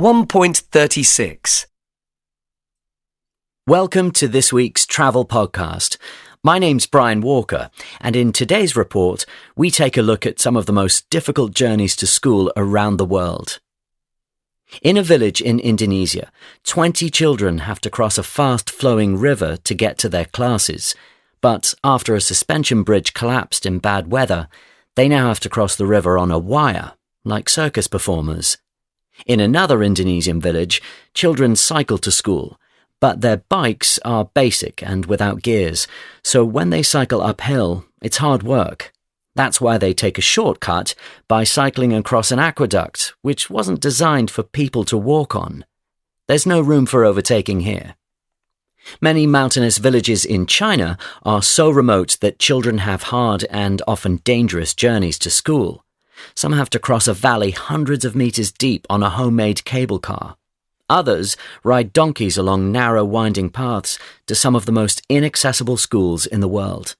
1.36. Welcome to this week's travel podcast. My name's Brian Walker, and in today's report, we take a look at some of the most difficult journeys to school around the world. In a village in Indonesia, 20 children have to cross a fast-flowing river to get to their classes, but after a suspension bridge collapsed in bad weather, they now have to cross the river on a wire, like circus performers. In another Indonesian village, children cycle to school, but their bikes are basic and without gears, so when they cycle uphill, it's hard work. That's why they take a shortcut by cycling across an aqueduct, which wasn't designed for people to walk on. There's no room for overtaking here. Many mountainous villages in China are so remote that children have hard and often dangerous journeys to school. Some have to cross a valley hundreds of meters deep on a homemade cable car. Others ride donkeys along narrow winding paths to some of the most inaccessible schools in the world.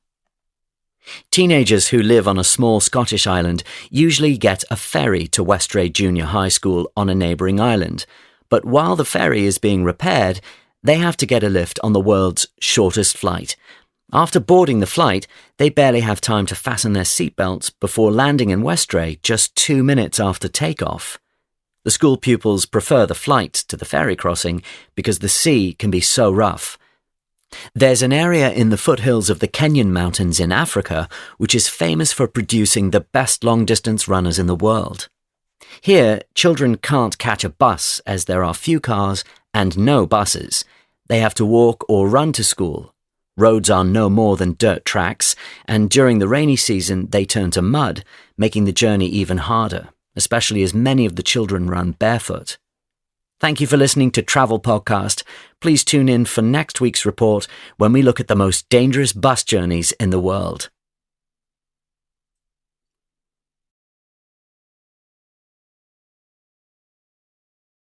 Teenagers who live on a small Scottish island usually get a ferry to Westray Junior High School on a neighbouring island, but while the ferry is being repaired, they have to get a lift on the world's shortest flight. After boarding the flight, they barely have time to fasten their seatbelts before landing in Westray just 2 minutes after takeoff. The school pupils prefer the flight to the ferry crossing because the sea can be so rough. There's an area in the foothills of the Kenyan Mountains in Africa which is famous for producing the best long-distance runners in the world. Here, children can't catch a bus as there are few cars and no buses. They have to walk or run to school. Roads are no more than dirt tracks, and during the rainy season they turn to mud, making the journey even harder, especially as many of the children run barefoot. Thank you for listening to Travel Podcast. Please tune in for next week's report when we look at the most dangerous bus journeys in the world.